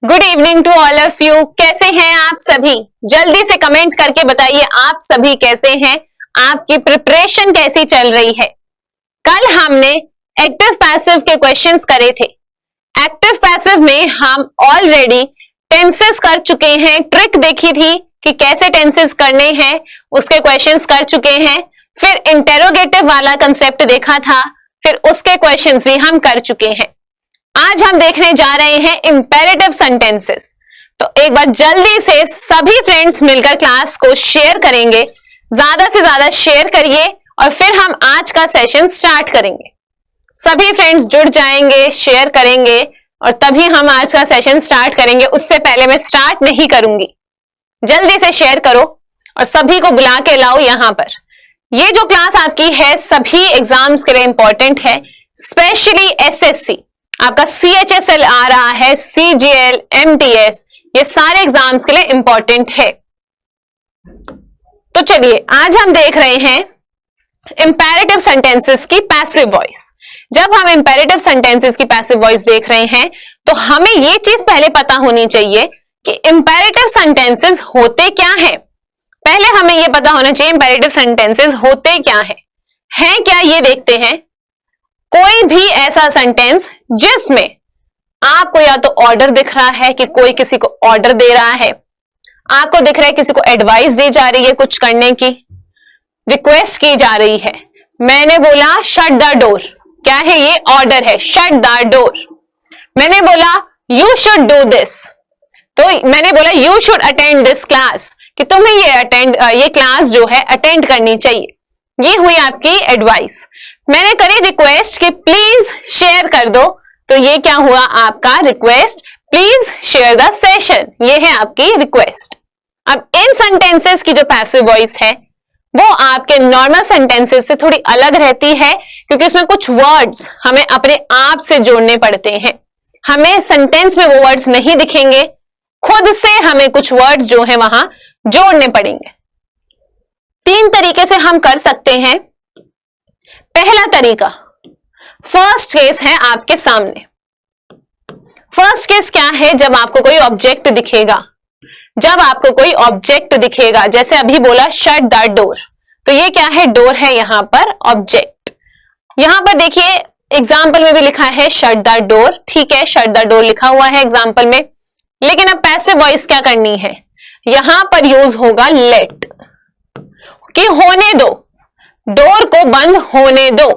Good evening to all of you. कैसे हैं आप सभी? जल्दी से कमेंट करके बताइए आप सभी कैसे हैं, आपकी प्रिपरेशन कैसी चल रही है। कल हमने एक्टिव पैसिव के क्वेश्चंस करे थे। एक्टिव पैसिव में हम ऑलरेडी टेंसेस कर चुके हैं, ट्रिक देखी थी कि कैसे टेंसेस करने हैं, उसके क्वेश्चंस कर चुके हैं। फिर इंटेरोगेटिव वाला कंसेप्ट देखा था, फिर उसके क्वेश्चंस भी हम कर चुके हैं। आज हम देखने जा रहे हैं इंपेरेटिव सेंटेंसेस। तो एक बार जल्दी से सभी फ्रेंड्स मिलकर क्लास को शेयर करेंगे, ज्यादा से ज्यादा शेयर करिए और फिर हम आज का सेशन स्टार्ट करेंगे। सभी फ्रेंड्स जुड़ जाएंगे, शेयर करेंगे और तभी हम आज का सेशन स्टार्ट करेंगे। उससे पहले मैं स्टार्ट नहीं करूंगी। जल्दी से शेयर करो और सभी को बुला के लाओ यहाँ पर। ये जो क्लास आपकी है सभी एग्जाम्स के लिए इंपॉर्टेंट है, स्पेशली एसएससी। आपका CHSL आ रहा है, CGL, MTS, ये सारे एग्जाम्स के लिए इंपॉर्टेंट है। तो चलिए आज हम देख रहे हैं इंपेरेटिव सेंटेंसेस की पैसिव वॉइस। जब हम इंपेरेटिव सेंटेंसेस की पैसिव वॉइस देख रहे हैं तो हमें ये चीज पहले पता होनी चाहिए कि इंपेरेटिव सेंटेंसेस होते क्या हैं। पहले हमें ये पता होना चाहिए इंपेरेटिव सेंटेंसेस होते क्या हैं क्या, ये देखते हैं। कोई भी ऐसा सेंटेंस जिसमें आपको या तो ऑर्डर दिख रहा है कि कोई किसी को ऑर्डर दे रहा है, आपको दिख रहा है किसी को एडवाइस दी जा रही है कुछ करने की, रिक्वेस्ट की जा रही है। मैंने बोला शट द डोर, क्या है ये? ऑर्डर है, शट द डोर। मैंने बोला यू शुड डू दिस, तो मैंने बोला you should attend this class, कि तुम्हें ये क्लास जो है अटेंड करनी चाहिए। ये हुई आपकी एडवाइस। मैंने करी रिक्वेस्ट कि प्लीज शेयर कर दो, तो ये क्या हुआ आपका request, please share the session, ये है आपकी रिक्वेस्ट। अब इन सेंटेंसेस की जो पैसिव वॉइस है वो आपके नॉर्मल सेंटेंसेस से थोड़ी अलग रहती है, क्योंकि उसमें कुछ वर्ड्स हमें अपने आप से जोड़ने पड़ते हैं। हमें सेंटेंस में वो वर्ड्स नहीं दिखेंगे, खुद से हमें कुछ वर्ड्स जो है वहां जोड़ने पड़ेंगे। 3 तरीके से हम कर सकते हैं। पहला तरीका, फर्स्ट केस है आपके सामने। फर्स्ट केस क्या है? जब आपको कोई ऑब्जेक्ट दिखेगा, जब आपको कोई ऑब्जेक्ट दिखेगा, जैसे अभी बोला शट द डोर, तो ये क्या है? डोर है यहां पर ऑब्जेक्ट। यहां पर देखिए एग्जाम्पल में भी लिखा है शट द डोर, ठीक है, शट द डोर लिखा हुआ है एग्जाम्पल में। लेकिन अब पैसिव वॉइस क्या करनी है? यहां पर यूज होगा लेट, कि होने दो, डोर को बंद होने दो।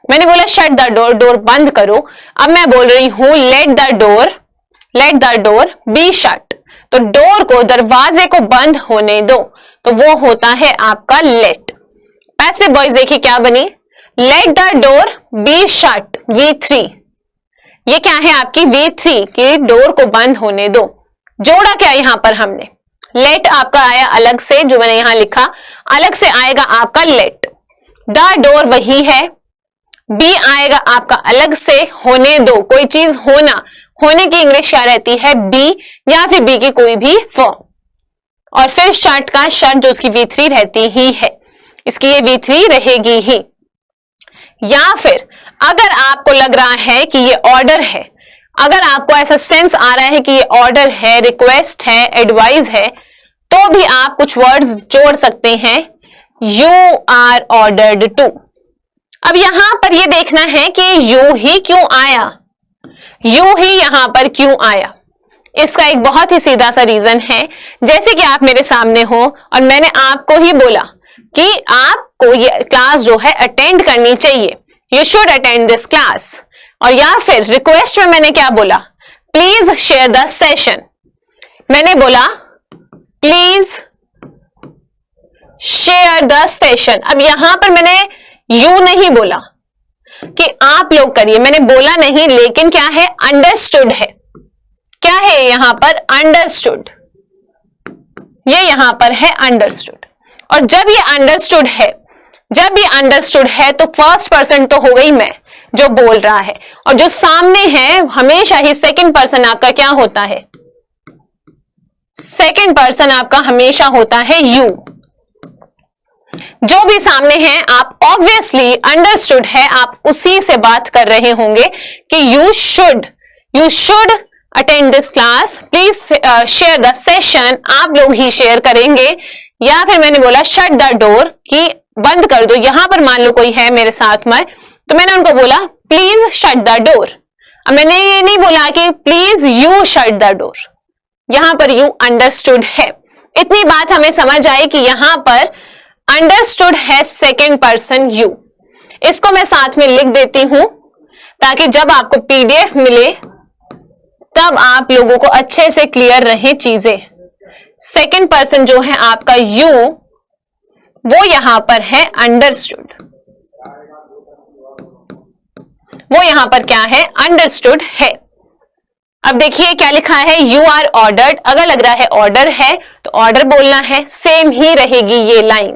मैंने बोला शट द डोर, डोर बंद करो। अब मैं बोल रही हूं late the door be shut, तो डोर को, दरवाजे को बंद होने दो, तो वो होता है आपका लेट। पैसिव वॉइस देखिए क्या बनी, late the door be shut V3। ये क्या है आपकी V3, कि डोर को बंद होने दो। जोड़ा क्या यहां पर हमने? लेट आपका आया अलग से, जो मैंने यहां लिखा, अलग से आएगा आपका लेट। द डोर वही है, बी आएगा आपका अलग से, होने दो, कोई चीज होना, होने की इंग्लिश क्या रहती है? बी, या फिर बी की कोई भी फॉर्म। और फिर शट का शट जो उसकी V3 रहती ही है, इसकी ये V3 रहेगी ही। या फिर अगर आपको लग रहा है कि ये ऑर्डर है, अगर आपको ऐसा सेंस आ रहा है कि ये ऑर्डर है, रिक्वेस्ट है, एडवाइस है, तो भी आप कुछ वर्ड्स जोड़ सकते हैं, यू आर ऑर्डर्ड टू। अब यहां पर ये देखना है कि यू ही क्यों आया, यू ही यहां पर क्यों आया। इसका एक बहुत ही सीधा सा रीजन है। जैसे कि आप मेरे सामने हो और मैंने आपको ही बोला कि आपको ये क्लास जो है अटेंड करनी चाहिए, you should attend this class. और या फिर रिक्वेस्ट में मैंने क्या बोला, प्लीज शेयर द सेशन। मैंने बोला प्लीज शेयर द सेशन। अब यहां पर मैंने यू नहीं बोला कि आप लोग करिए, मैंने बोला नहीं, लेकिन क्या है? अंडरस्टूड है। क्या है यहां पर? अंडरस्टूड। ये यहां पर है अंडरस्टूड। और जब ये अंडरस्टूड है, तो फर्स्ट पर्सन तो हो गई मैं जो बोल रहा है, और जो सामने है हमेशा ही सेकंड पर्सन आपका क्या होता है? सेकंड पर्सन आपका हमेशा होता है यू। जो भी सामने है आप ऑब्वियसली अंडरस्टूड है, आप उसी से बात कर रहे होंगे कि you should attend this class, please share the session, आप लोग ही शेयर करेंगे। या फिर मैंने बोला शट द डोर, कि बंद कर दो। यहां पर मान लो कोई है मेरे साथ में, तो मैंने उनको बोला प्लीज शट द डोर। अब मैंने ये नहीं बोला कि please you shut the door, यहां पर यू अंडरस्टूड है। इतनी बात हमें समझ आई कि यहां पर अंडरस्टूड है सेकेंड पर्सन यू। इसको मैं साथ में लिख देती हूं ताकि जब आपको पीडीएफ मिले तब आप लोगों को अच्छे से क्लियर रहे चीजें। सेकेंड पर्सन जो है आपका यू, वो यहां पर है अंडरस्टूड, वो यहां पर क्या है, अंडरस्टूड है। अब देखिए क्या लिखा है, यू आर ऑर्डर्ड। अगर लग रहा है ऑर्डर है तो ऑर्डर बोलना है, सेम ही रहेगी ये लाइन।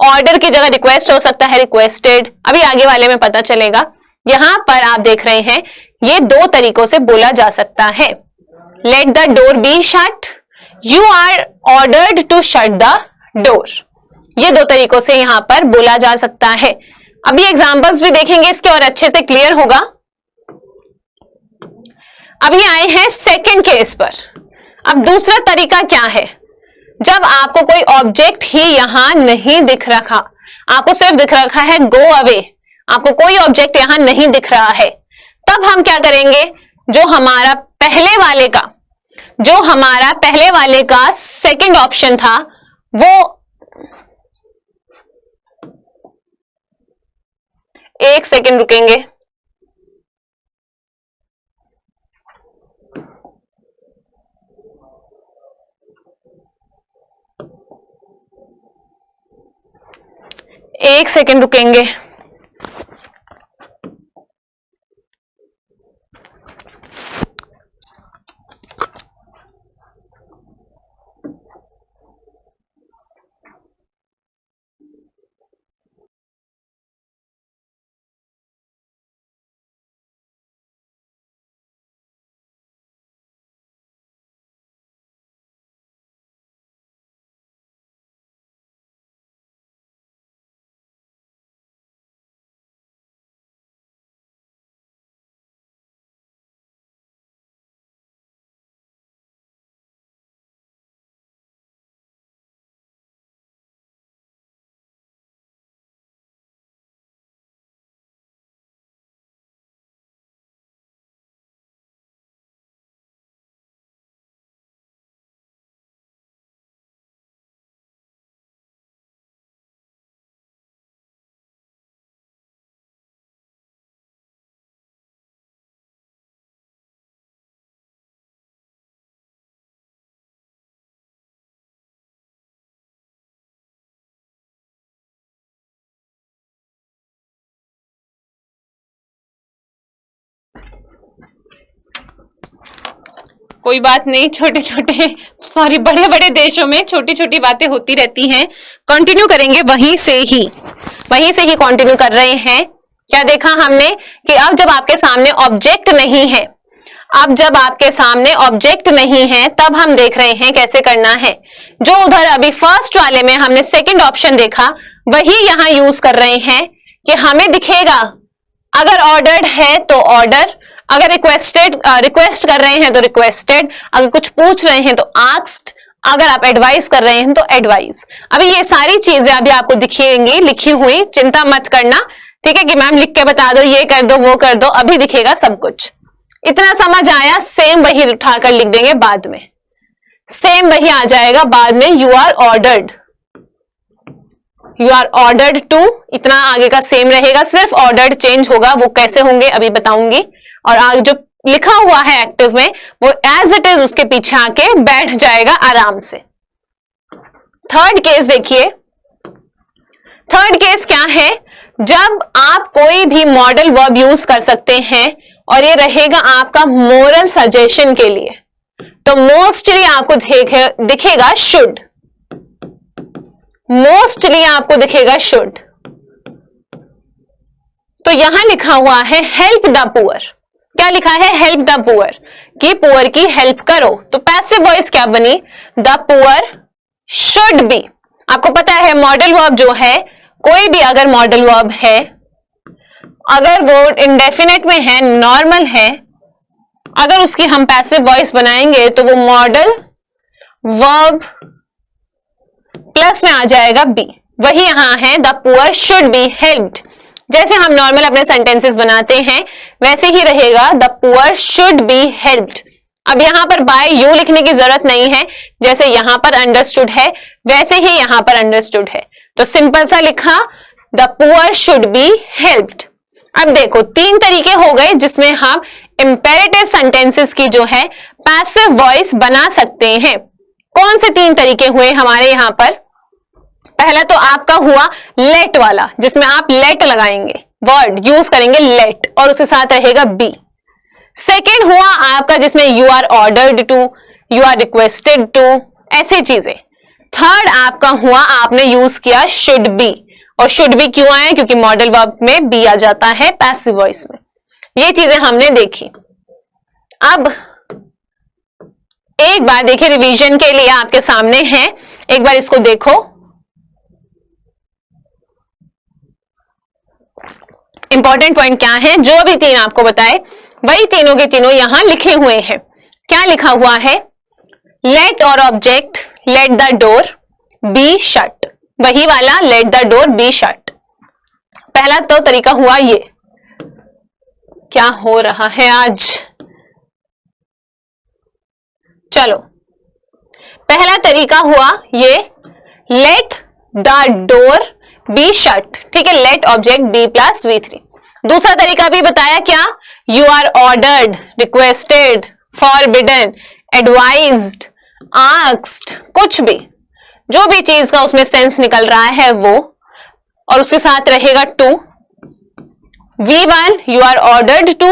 ऑर्डर की जगह रिक्वेस्ट हो सकता है रिक्वेस्टेड, अभी आगे वाले में पता चलेगा। यहां पर आप देख रहे हैं ये दो तरीकों से बोला जा सकता है, let the door be shut, you are ordered to shut the door. ये दो तरीकों से यहां पर बोला जा सकता है। अभी एग्जांपल्स भी देखेंगे इसके और अच्छे से क्लियर होगा। अभी आए हैं सेकंड केस पर। अब दूसरा तरीका क्या है, जब आपको कोई ऑब्जेक्ट ही यहां नहीं दिख रखा, आपको सिर्फ दिख रखा है गो अवे, आपको कोई ऑब्जेक्ट यहां नहीं दिख रहा है, तब हम क्या करेंगे, जो हमारा पहले वाले का सेकंड ऑप्शन था वो, एक सेकंड रुकेंगे। एक सेकंड रुकेंगे। कोई बात नहीं, बड़े बड़े देशों में छोटी छोटी बातें होती रहती हैं। कंटिन्यू करेंगे वहीं से ही कंटिन्यू कर रहे हैं। क्या देखा हमने कि अब जब आपके सामने ऑब्जेक्ट नहीं है, तब हम देख रहे हैं कैसे करना है। जो उधर अभी फर्स्ट वाले में हमने सेकंड ऑप्शन देखा, वही यहां यूज कर रहे हैं कि हमें दिखेगा अगर ऑर्डर्ड है तो ऑर्डर, अगर रिक्वेस्ट कर रहे हैं तो रिक्वेस्टेड, अगर कुछ पूछ रहे हैं तो आस्क्ड, अगर आप एडवाइस कर रहे हैं तो एडवाइस। अभी ये सारी चीजें अभी आपको दिखेंगी लिखी हुई, चिंता मत करना, ठीक है कि मैम लिख के बता दो, ये कर दो वो कर दो, अभी दिखेगा सब कुछ। इतना समझ आया, सेम वही उठाकर लिख देंगे बाद में, सेम वही आ जाएगा बाद में। यू आर ऑर्डर्ड टू, इतना आगे का सेम रहेगा, सिर्फ ऑर्डर्ड चेंज होगा, वो कैसे होंगे अभी बताऊंगी। और आगे जो लिखा हुआ है एक्टिव में वो एज इट इज उसके पीछे आके बैठ जाएगा आराम से। थर्ड केस देखिए, थर्ड केस क्या है, जब आप कोई भी मॉडल वर्ब यूज कर सकते हैं और ये रहेगा आपका मोरल सजेशन के लिए, तो मोस्टली आपको दिखेगा शुड, मोस्टली आपको दिखेगा शुड। तो यहां लिखा हुआ है हेल्प द पुअर, क्या लिखा है, हेल्प द पुअर, कि पुअर की हेल्प करो। तो पैसिव वॉइस क्या बनी, द पुअर शुड बी। आपको पता है मॉडल वर्ब जो है, कोई भी अगर मॉडल वर्ब है, अगर वो इंडेफिनेट में है, नॉर्मल है, अगर उसकी हम पैसिव वॉइस बनाएंगे तो वो मॉडल वर्ब प्लस में आ जाएगा बी। वही यहां है the poor should be helped. जैसे हम नॉर्मल अपने सेंटेंसेस बनाते हैं वैसे ही रहेगा the poor should be helped. अब यहां पर बाय यू लिखने की जरूरत नहीं है, जैसे यहां पर अंडरस्टूड है वैसे ही यहां पर अंडरस्टूड है, तो सिंपल सा लिखा the poor should be helped. अब देखो 3 तरीके हो गए जिसमें हम इंपेरेटिव सेंटेंसेस की जो है पैसिव वॉइस बना सकते हैं। कौन से 3 तरीके हुए हमारे यहां पर? पहला तो आपका हुआ लेट वाला, जिसमें आप लेट लगाएंगे, वर्ड यूज करेंगे लेट और उसके साथ रहेगा बी। सेकेंड हुआ आपका जिसमें you are ordered to, you are requested to, ऐसी चीजें। थर्ड आपका हुआ आपने यूज किया शुड बी, और शुड बी क्यों आया? क्योंकि मॉडल वर्ब में बी आ जाता है पैसिव वॉइस में। ये चीजें हमने देखी। अब एक बार देखिए, रिवीजन के लिए आपके सामने है, एक बार इसको देखो। इंपॉर्टेंट पॉइंट क्या है? जो भी 3 आपको बताए वही तीनों के तीनों यहां लिखे हुए हैं। क्या लिखा हुआ है? लेट और object late the door be shut, वही वाला late the door be shut. पहला तो तरीका हुआ ये। क्या हो रहा है आज? चलो, पहला तरीका हुआ ये late the door be shut, ठीक है, late object B plus V3। दूसरा तरीका भी बताया, क्या? You are ordered, requested, forbidden, advised, asked, कुछ भी जो भी चीज का उसमें सेंस निकल रहा है वो, और उसके साथ रहेगा to. V1 you are ordered to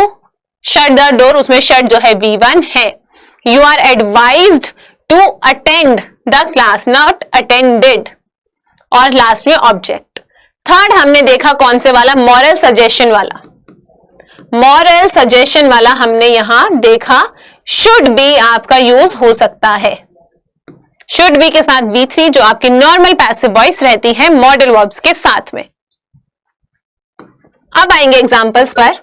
shut the door, उसमें शट जो है V1 है। You are advised to attend the class, not attended, और लास्ट में ऑब्जेक्ट। थर्ड हमने देखा कौन से वाला? मॉरल सजेशन वाला। मॉरल सजेशन वाला हमने यहां देखा शुड बी आपका यूज हो सकता है। शुड बी के साथ V3 जो आपकी नॉर्मल पैसिव वॉइस रहती है मॉडल वर्ब्स के साथ में। अब आएंगे एग्जांपल्स पर।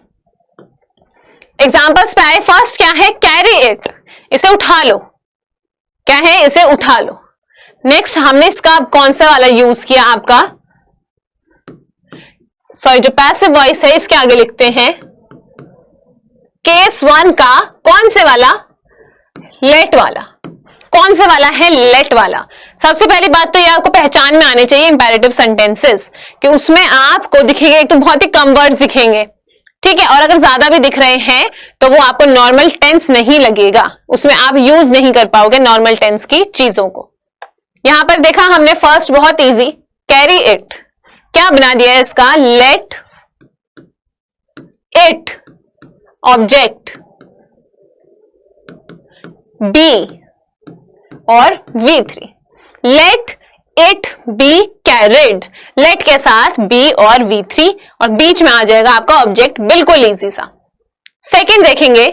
एग्जांपल्स पे आए, फर्स्ट क्या है? कैरी इट, इसे उठा लो। क्या है? इसे उठा लो। नेक्स्ट हमने इसका कौन सा वाला यूज किया? आपका सॉरी, जो पैसिव वॉइस है इसके आगे लिखते हैं केस 1 का कौन से वाला? लेट वाला। कौन से वाला है? लेट वाला। सबसे पहली बात तो ये आपको पहचान में आनी चाहिए इंपेरेटिव सेंटेंसेस, कि उसमें आपको दिखेंगे एक तो बहुत ही कम वर्ड्स दिखेंगे, ठीक है, और अगर ज्यादा भी दिख रहे हैं तो वो आपको नॉर्मल टेंस नहीं लगेगा, उसमें आप यूज नहीं कर पाओगे नॉर्मल टेंस की चीजों को। यहां पर देखा हमने फर्स्ट बहुत इजी, कैरी इट, क्या बना दिया है इसका? लेट इट ऑब्जेक्ट बी और V3। Let it be carried, let के साथ बी और V3 और बीच में आ जाएगा आपका ऑब्जेक्ट, बिल्कुल इजी सा। सेकंड देखेंगे,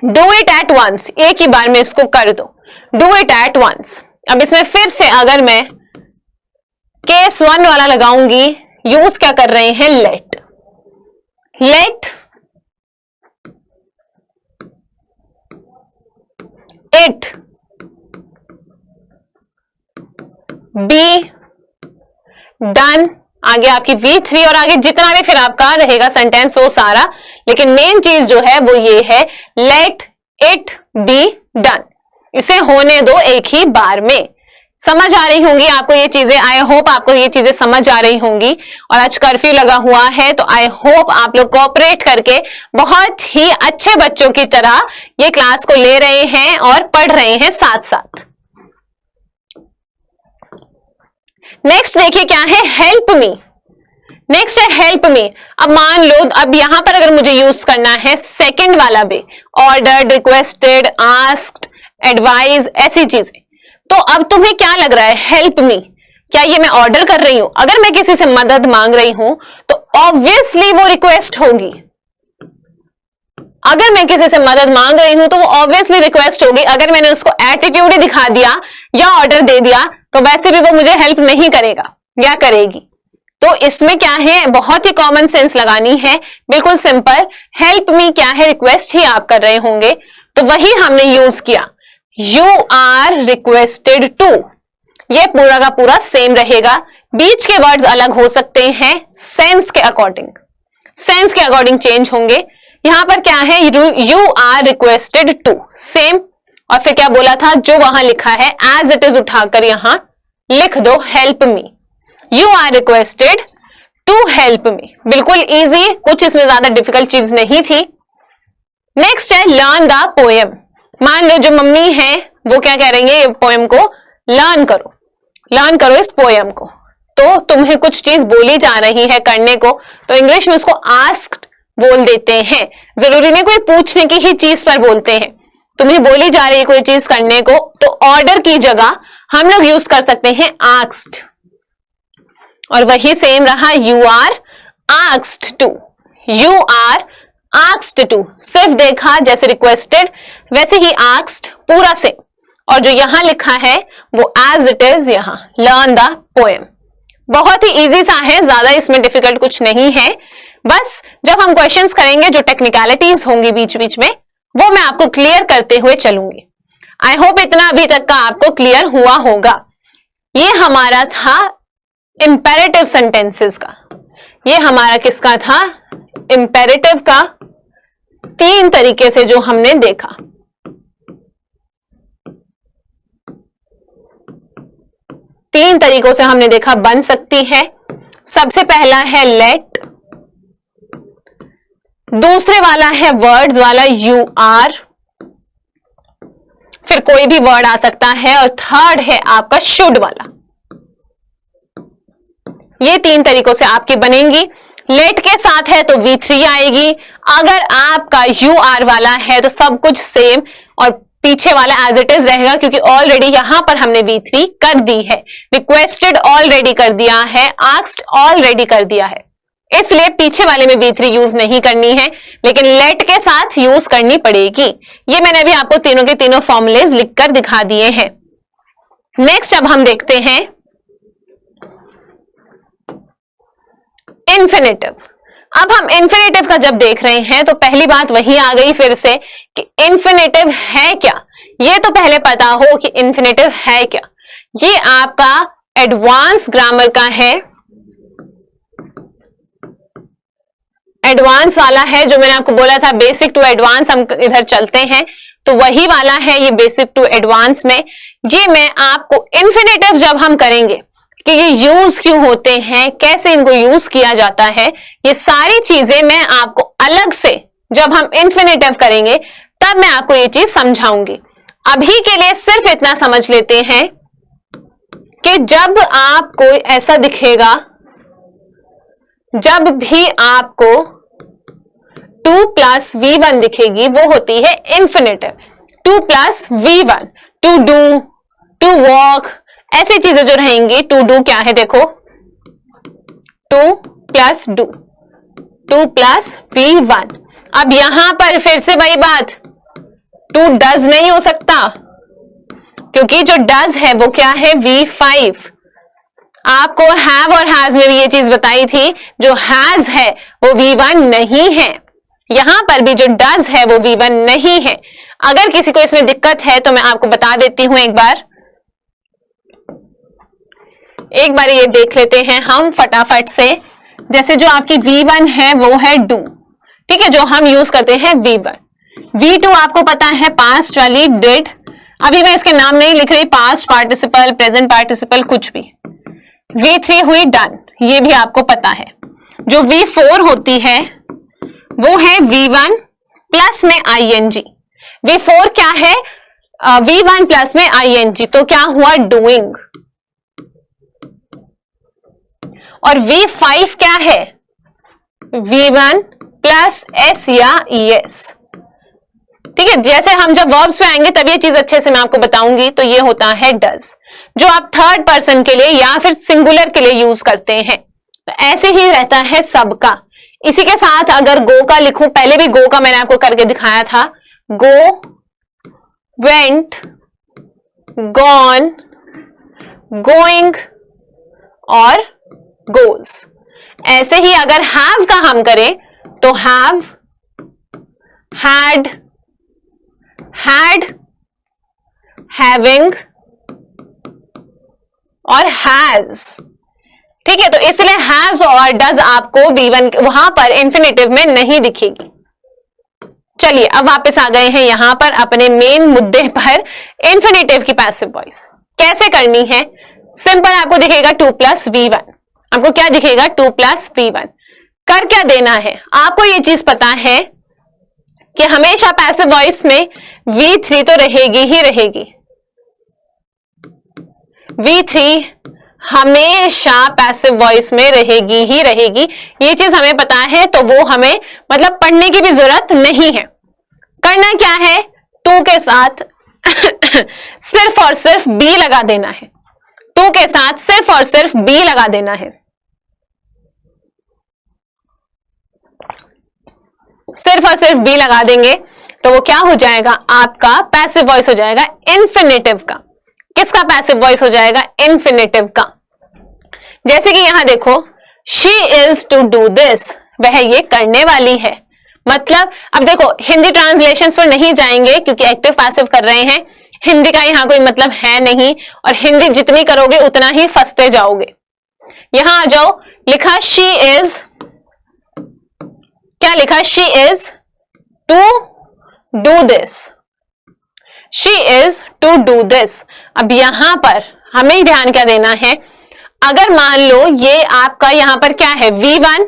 डू इट एट वंस, एक ही बार में इसको कर दो, डू इट एट वंस। अब इसमें फिर से अगर मैं केस 1 वाला लगाऊंगी, यूज क्या कर रहे हैं? Let. Let it be done, आगे आपकी V3 और आगे जितना भी फिर आपका रहेगा सेंटेंस वो सारा, लेकिन मेन चीज जो है वो ये है लेट इट बी डन, इसे होने दो एक ही बार में। समझ आ रही होंगी आपको ये चीजें, आई होप आपको ये चीजें समझ आ रही होंगी। और आज कर्फ्यू लगा हुआ है तो आई होप आप लोग कोऑपरेट करके बहुत ही अच्छे बच्चों की तरह ये क्लास को ले रहे हैं और पढ़ रहे हैं साथ साथ। नेक्स्ट देखिए क्या है? Help me. नेक्स्ट है हेल्प मी। अब मान लो, अब यहां पर अगर मुझे यूज करना है सेकंड वाला भी, ऑर्डर्ड, रिक्वेस्टेड, आस्क्ड, एडवाइज, ऐसी चीजें, तो अब तुम्हें क्या लग रहा है? हेल्प मी, क्या ये मैं ऑर्डर कर रही हूं? अगर मैं किसी से मदद मांग रही हूं तो ऑब्वियसली वो रिक्वेस्ट होगी। अगर मैं किसी से मदद मांग रही हूं तो वो ऑब्वियसली रिक्वेस्ट होगी। अगर मैंने उसको एटीट्यूड ही दिखा दिया या ऑर्डर दे दिया तो वैसे भी वो मुझे हेल्प नहीं करेगा या करेगी। तो इसमें क्या है, बहुत ही कॉमन सेंस लगानी है, बिल्कुल सिंपल। हेल्प मी क्या है, रिक्वेस्ट ही आप कर रहे होंगे, तो वही हमने यूज किया। यू आर रिक्वेस्टेड टू, ये पूरा का पूरा सेम रहेगा। बीच के वर्ड्स अलग हो सकते हैं सेंस के अकॉर्डिंग चेंज होंगे। यहां पर क्या है, you are requested to, same. और फिर क्या बोला था, जो वहां लिखा है एज इट इज उठाकर यहां लिख दो, help me. You are requested to help me, बिल्कुल इजी, कुछ इसमें ज्यादा डिफिकल्ट चीज नहीं थी। नेक्स्ट है लर्न द पोएम। मान लो जो मम्मी है वो क्या कह रही है, पोएम को लर्न करो इस पोएम को। तो तुम्हें कुछ चीज बोली जा रही है करने को, तो इंग्लिश में उसको आस्क्ड बोल देते हैं। जरूरी नहीं कोई पूछने की ही चीज पर बोलते हैं, तुम्हें बोली जा रही है कोई चीज करने को, तो ऑर्डर की जगह हम लोग यूज कर सकते हैं आस्क्ड, और वही सेम रहा, you are asked to, you are asked to, सिर्फ देखा जैसे रिक्वेस्टेड वैसे ही आस्क्ड, पूरा सेम। और जो यहां लिखा है वो एज इट इज यहां, लर्न द पोएम। बहुत ही इजी सा है, ज्यादा इसमें डिफिकल्ट कुछ नहीं है। बस जब हम क्वेश्चंस करेंगे जो टेक्निकलिटीज होंगी बीच बीच में, वो मैं आपको क्लियर करते हुए चलूंगी। आई होप इतना अभी तक का आपको क्लियर हुआ होगा। ये हमारा था इंपेरेटिव सेंटेंसेस का, ये हमारा किसका था, इंपेरेटिव का। 3 तरीके से जो हमने देखा, तीन तरीकों से हमने देखा बन सकती है। सबसे पहला है लेट, दूसरे वाला है वर्ड्स वाला यू आर, फिर कोई भी वर्ड आ सकता है, और थर्ड है आपका शुड वाला। ये 3 तरीकों से आपकी बनेंगी। लेट के साथ है तो V3 आएगी, अगर आपका यू आर वाला है तो सब कुछ सेम, और पीछे वाला एज इट इज रहेगा, क्योंकि ऑलरेडी यहां पर हमने V3 कर दी है। रिक्वेस्टेड ऑलरेडी कर दिया है, आस्क्ड ऑलरेडी कर दिया है, इसलिए पीछे वाले में V3 यूज नहीं करनी है, लेकिन लेट के साथ यूज करनी पड़ेगी। ये मैंने अभी आपको तीनों के तीनों फॉर्मूलेज लिखकर दिखा दिए हैं। नेक्स्ट अब हम देखते हैं इन्फिनेटिव। अब हम इन्फिनेटिव का जब देख रहे हैं तो पहली बात वही आ गई फिर से कि इन्फिनेटिव है क्या। ये तो पहले पता हो कि इन्फिनेटिव है क्या। ये आपका एडवांस ग्रामर का है, एडवांस वाला है, जो मैंने आपको बोला था बेसिक टू एडवांस हम इधर चलते हैं, तो वही वाला है ये बेसिक टू एडवांस में। ये मैं आपको इन्फिनेटिव जब हम करेंगे कि ये यूज क्यों होते हैं, कैसे इनको यूज किया जाता है, ये सारी चीजें मैं आपको अलग से जब हम इन्फिनेटिव करेंगे तब मैं आपको ये चीज समझाऊंगी। अभी के लिए सिर्फ इतना समझ लेते हैं कि जब आपको ऐसा दिखेगा, जब भी आपको 2 + V1 दिखेगी वो होती है infinitive. 2 + V1, to do, to walk, ऐसी चीजें जो रहेंगी। टू डू क्या है देखो, 2 + डू, 2 + V1। अब यहां पर फिर से वही बात, 2 डज नहीं हो सकता, क्योंकि जो डज है वो क्या है, V5। आपको हैव और हैज में भी ये चीज बताई थी, जो हैज है वो V1 नहीं है। यहां पर भी जो डज है वो V1 नहीं है। अगर किसी को इसमें दिक्कत है तो मैं आपको बता देती हूं, एक बार ये देख लेते हैं हम फटाफट से। जैसे जो आपकी V1 है वो है डू, ठीक है, जो हम यूज करते हैं V1। V2 आपको पता है पास्ट वाली डिड, अभी मैं इसके नाम नहीं लिख रही, पास्ट पार्टिसिपल, प्रेजेंट पार्टिसिपल, कुछ भी। V3 हुई डन, ये भी आपको पता है। जो V4 होती है वो है V1 प्लस में ING। V4 क्या है, V1 प्लस में ING, तो क्या हुआ, डूइंग। और V5 क्या है, V1 प्लस S या ES। ठीक है, जैसे हम जब वर्ब्स पे आएंगे तब ये चीज अच्छे से मैं आपको बताऊंगी। तो ये होता है डज, जो आप थर्ड पर्सन के लिए या फिर सिंगुलर के लिए यूज करते हैं। तो ऐसे ही रहता है सबका। इसी के साथ अगर गो का लिखूं, पहले भी गो का मैंने आपको करके दिखाया था, गो, वेंट, गॉन, गोइंग और गोज। ऐसे ही अगर हैव का हम करें तो हैव, हैड, हैड, हैविंग और हैज। ठीक है, तो इसलिए हैज और डज आपको V1 वहां पर इंफिनिटिव में नहीं दिखेगी। चलिए अब वापस आ गए हैं यहां पर अपने मेन मुद्दे पर, इंफिनिटिव की पैसिव वॉइस कैसे करनी है। सिंपल, आपको दिखेगा 2 + V1। आपको क्या दिखेगा? 2 + V1। कर क्या देना है? आपको ये चीज पता है कि हमेशा पैसिव वॉइस में V3 तो रहेगी ही रहेगी। V3 हमेशा पैसिव वॉइस में रहेगी ही रहेगी, ये चीज हमें पता है। तो वो हमें मतलब पढ़ने की भी जरूरत नहीं है। करना क्या है? 2 के साथ सिर्फ और सिर्फ B लगा देना है। 2 के साथ सिर्फ और सिर्फ B लगा देना है। सिर्फ और सिर्फ B लगा देंगे तो वो क्या हो जाएगा? आपका पैसिव वॉइस हो जाएगा इंफिनिटिव का। किसका पैसिव वॉइस हो जाएगा? इंफिनिटिव का। जैसे कि यहां देखो, she is to do this, वह ये करने वाली है। मतलब अब देखो, हिंदी ट्रांसलेशंस पर नहीं जाएंगे क्योंकि एक्टिव पैसिव कर रहे हैं। हिंदी का यहां कोई मतलब है नहीं, और हिंदी जितनी करोगे उतना ही फंसते जाओगे। यहां आ जाओ, लिखा शी इज, क्या लिखा? She is to do this, she is to do this. अब यहां पर हमें ध्यान क्या देना है? अगर मान लो ये आपका यहां पर क्या है? V1,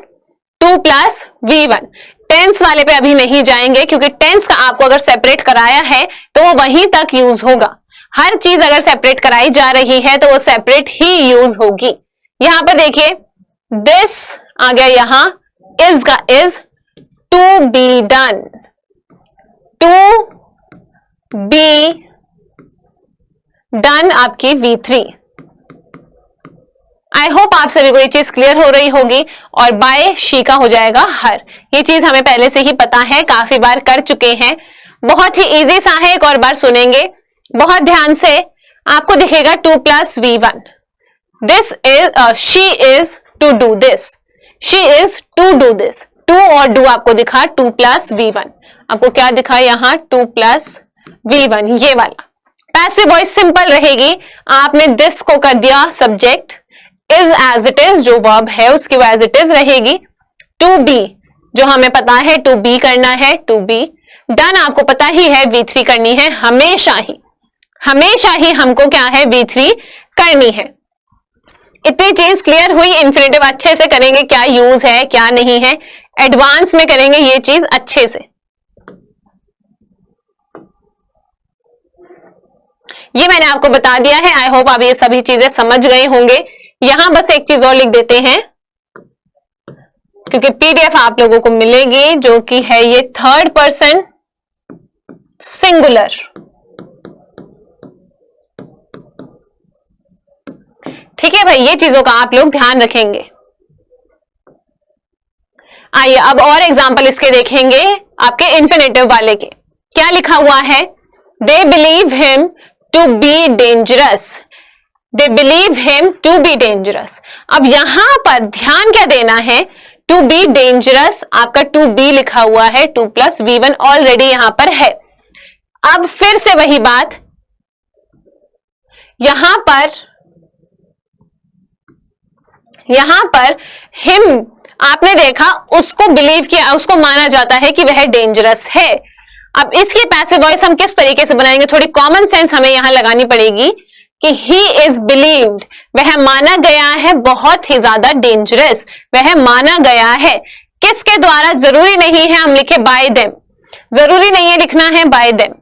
2 + V1। टेंस वाले पे अभी नहीं जाएंगे क्योंकि टेंस का आपको अगर सेपरेट कराया है तो वो वहीं तक यूज होगा। हर चीज अगर सेपरेट कराई जा रही है तो वो सेपरेट ही यूज होगी। यहां पर देखिए, दिस आ गया, यहां इज का is, to be done, to be done आपकी V3। आई होप आप सभी को ये चीज क्लियर हो रही होगी। और बाय शी का हो जाएगा हर। ये चीज हमें पहले से ही पता है, काफी बार कर चुके हैं। बहुत ही इजी सा है, एक और बार सुनेंगे बहुत ध्यान से। आपको दिखेगा 2 + V1। This is, she is to do this, she is to do this. To और डू आपको दिखा 2 + V1। आपको क्या दिखा यहां? 2 + V1, ये वाला। पैसिव वॉइस सिंपल रहेगी। आपने दिस को कर दिया subject, is as it is जो वर्ब है उसकी वो एज इट इज रहेगी। टू बी जो हमें पता है टू बी करना है, टू बी डन आपको पता ही है V3 करनी है। हमेशा ही हमको क्या है? V3 करनी है। इतनी चीज क्लियर हुई। इंफिनिटिव अच्छे से करेंगे, क्या यूज है क्या नहीं है, एडवांस में करेंगे ये चीज अच्छे से। ये मैंने आपको बता दिया है। आई होप आप ये सभी चीजें समझ गए होंगे। यहां बस एक चीज और लिख देते हैं क्योंकि PDF आप लोगों को मिलेगी जो कि है ये 3rd पर्सन सिंगुलर। ठीक है भाई, ये चीजों का आप लोग ध्यान रखेंगे। आइए अब और एग्जांपल इसके देखेंगे आपके इंफिनिटिव वाले के। क्या लिखा हुआ है? They believe him to be dangerous, they believe him to be dangerous. अब यहां पर ध्यान क्या देना है? टू बी डेंजरस आपका 2B लिखा हुआ है, 2 + V1 ऑलरेडी यहां पर है। अब फिर से वही बात, यहां पर हिम आपने देखा, उसको बिलीव किया, उसको माना जाता है कि वह डेंजरस है। अब इसकी पैसिव वॉइस हम किस तरीके से बनाएंगे? थोड़ी कॉमन सेंस हमें यहां लगानी पड़ेगी कि ही इज बिलीव्ड, वह माना गया है बहुत ही ज्यादा डेंजरस, वह माना गया है। किसके द्वारा? जरूरी नहीं है हम लिखे बाय देम, जरूरी नहीं है लिखना है बाय देम।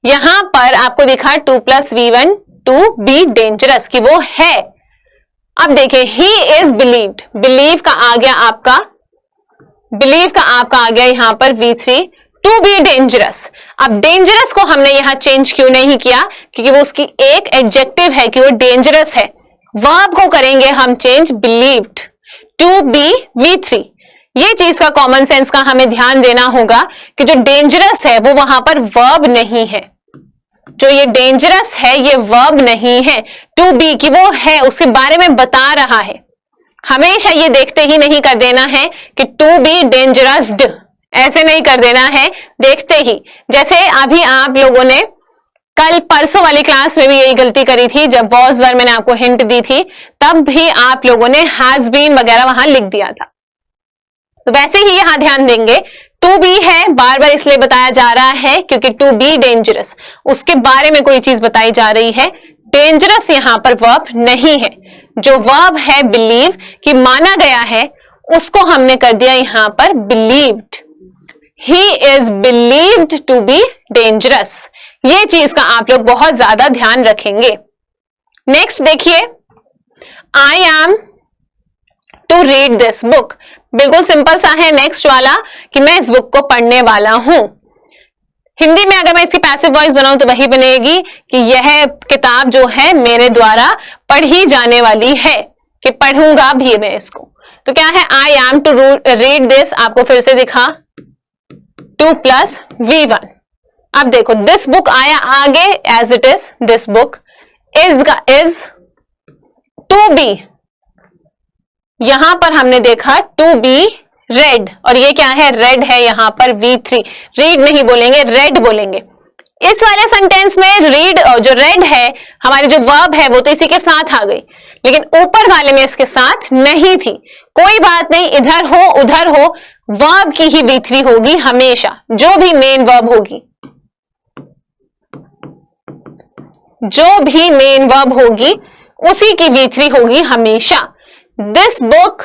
यहां पर आपको दिखा 2 + V1 टू बी डेंजरस कि वो है। अब देखिए, ही इज बिलीव्ड, बिलीव का आ गया आपका, बिलीव का आपका आ गया यहां पर V3 टू बी डेंजरस। अब डेंजरस को हमने यहां चेंज क्यों नहीं किया? क्योंकि वो उसकी एक एडजेक्टिव है कि वो डेंजरस है। वर्ब को करेंगे हम change, believed to B V3। ये चीज का कॉमन सेंस का हमें ध्यान देना होगा कि जो डेंजरस है वो वहां पर वर्ब नहीं है, जो ये डेंजरस है ये वर्ब नहीं है। टू बी की वो है, उसके बारे में बता रहा है। हमेशा ये देखते ही नहीं कर देना है कि टू बी डेंजरस्ड, ऐसे नहीं कर देना है, देखते ही। जैसे अभी आप लोगों ने कल परसों वाली क्लास में भी यही गलती करी थी, जब वॉज वर मैंने आपको हिंट दी थी, तब भी आप लोगों ने हैज बीन वगैरह वहां लिख दिया था। तो वैसे ही यहां ध्यान देंगे, टू बी है, बार बार इसलिए बताया जा रहा है क्योंकि टू बी डेंजरस, उसके बारे में कोई चीज बताई जा रही है। डेंजरस यहां पर वर्ब नहीं है। जो वर्ब है बिलीव, कि माना गया है, उसको हमने कर दिया यहां पर believed. He is believed to be dangerous. ये चीज का आप लोग बहुत ज्यादा ध्यान रखेंगे। नेक्स्ट देखिए, I am to read this book. बिल्कुल सिंपल सा है नेक्स्ट वाला, कि मैं इस बुक को पढ़ने वाला हूं। हिंदी में अगर मैं इसकी पैसिव वॉइस बनाऊं तो वही बनेगी कि यह किताब जो है मेरे द्वारा पढ़ी जाने वाली है, कि पढ़ूंगा भी मैं इसको। तो क्या है, I am to read this, आपको फिर से दिखा 2 + V1। अब देखो दिस बुक आया आगे as it is, this book is का इज, टू बी यहां पर हमने देखा टू बी रेड, और ये क्या है, रेड है यहां पर V3। रीड नहीं बोलेंगे, रेड बोलेंगे। इस वाले सेंटेंस में रीड और जो रेड है, हमारी जो वर्ब है वो तो इसी के साथ आ गई, लेकिन ऊपर वाले में इसके साथ नहीं थी। कोई बात नहीं, इधर हो उधर हो, वर्ब की ही V3 होगी हमेशा। जो भी मेन वर्ब होगी, जो भी मेन वर्ब होगी उसी की V3 होगी हमेशा। This book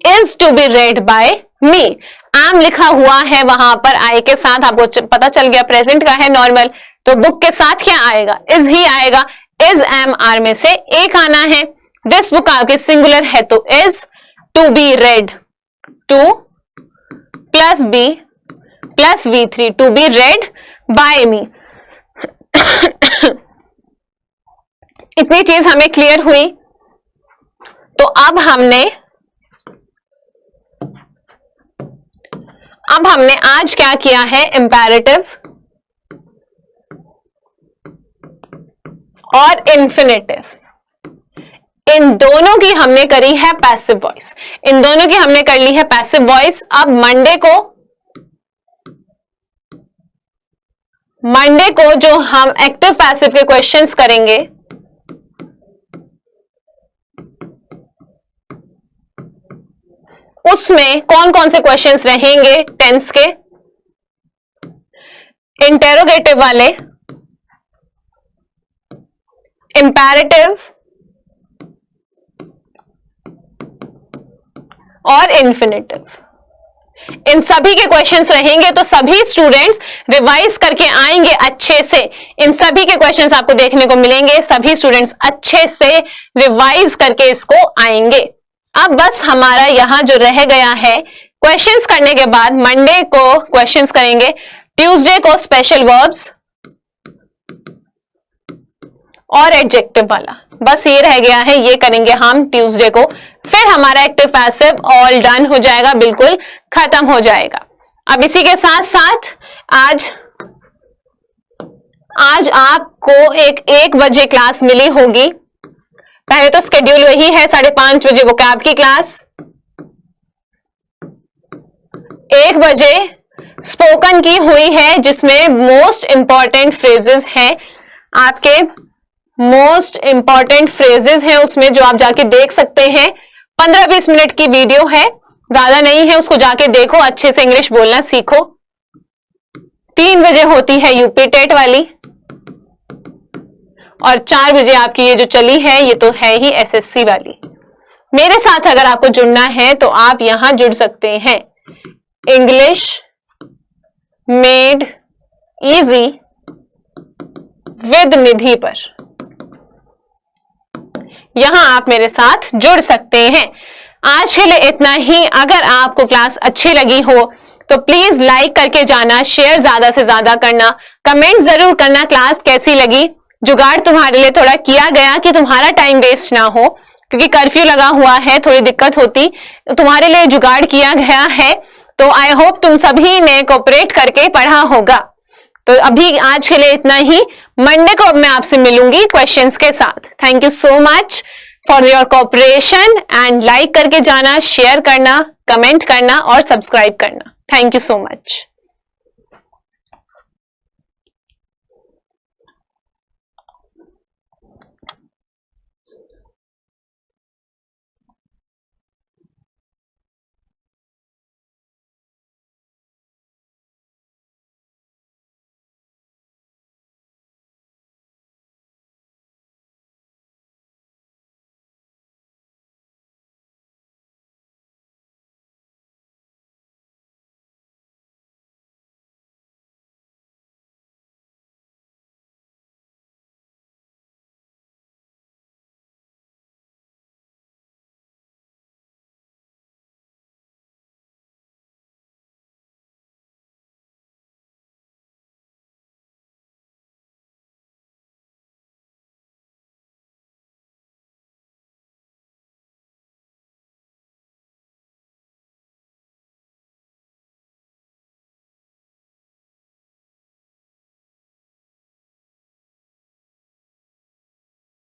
is to be read by me. Am लिखा हुआ है वहां पर आई के साथ, आपको पता चल गया प्रेजेंट का है नॉर्मल, तो बुक के साथ क्या आएगा, इज ही आएगा। इज एम आर में से एक आना है। दिस बुक आपके सिंगुलर है तो is, to be read, to + be + V3, to be read by me. इतनी चीज हमें क्लियर हुई। तो अब हमने आज क्या किया है, इंपैरेटिव और इन्फिनेटिव, इन दोनों की हमने करी है पैसिव वॉइस। इन दोनों की हमने कर ली है पैसिव वॉइस। अब मंडे को जो हम एक्टिव पैसिव के क्वेश्चंस करेंगे, उसमें कौन कौन से क्वेश्चंस रहेंगे, टेंस के, इंटेरोगेटिव वाले, इंपैरेटिव और इन्फिनेटिव, इन सभी के क्वेश्चंस रहेंगे। तो सभी स्टूडेंट्स रिवाइज करके आएंगे अच्छे से। इन सभी के क्वेश्चंस आपको देखने को मिलेंगे, सभी स्टूडेंट्स अच्छे से रिवाइज करके इसको आएंगे। अब बस हमारा यहां जो रह गया है, क्वेश्चंस करने के बाद मंडे को क्वेश्चंस करेंगे, ट्यूसडे को स्पेशल वर्ब्स और एडजेक्टिव वाला, बस ये रह गया है, ये करेंगे हम ट्यूसडे को। फिर हमारा एक्टिव पैसिव ऑल डन हो जाएगा, बिल्कुल खत्म हो जाएगा। अब इसी के साथ साथ आज आपको एक बजे क्लास मिली होगी। पहले तो स्केड्यूल वही है, 5:30 बजे वोकैब की क्लास, 1 बजे स्पोकन की हुई है, जिसमें मोस्ट इंपॉर्टेंट फ्रेजेस हैं, आपके मोस्ट इंपॉर्टेंट फ्रेजेस हैं उसमें, जो आप जाके देख सकते हैं। 15-20 मिनट की वीडियो है, ज्यादा नहीं है, उसको जाके देखो, अच्छे से इंग्लिश बोलना सीखो। 3 बजे होती है यूपी टेट वाली, और 4 बजे आपकी ये जो चली है ये तो है ही एसएससी वाली। मेरे साथ अगर आपको जुड़ना है तो आप यहां जुड़ सकते हैं, इंग्लिश मेड इजी विद निधि पर, यहां आप मेरे साथ जुड़ सकते हैं। आज के लिए इतना ही। अगर आपको क्लास अच्छी लगी हो तो प्लीज लाइक करके जाना, शेयर ज्यादा से ज्यादा करना, कमेंट जरूर करना क्लास कैसी लगी। जुगाड़ तुम्हारे लिए थोड़ा किया गया कि तुम्हारा टाइम वेस्ट ना हो, क्योंकि कर्फ्यू लगा हुआ है, थोड़ी दिक्कत होती, तुम्हारे लिए जुगाड़ किया गया है। तो आई होप तुम सभी ने कोऑपरेट करके पढ़ा होगा। तो अभी आज के लिए इतना ही। मंडे को मैं आपसे मिलूंगी क्वेश्चंस के साथ। Thank you so much. For your cooperation and like करके जाना, शेयर करना, कमेंट करना और सब्सक्राइब करना। Thank you so much.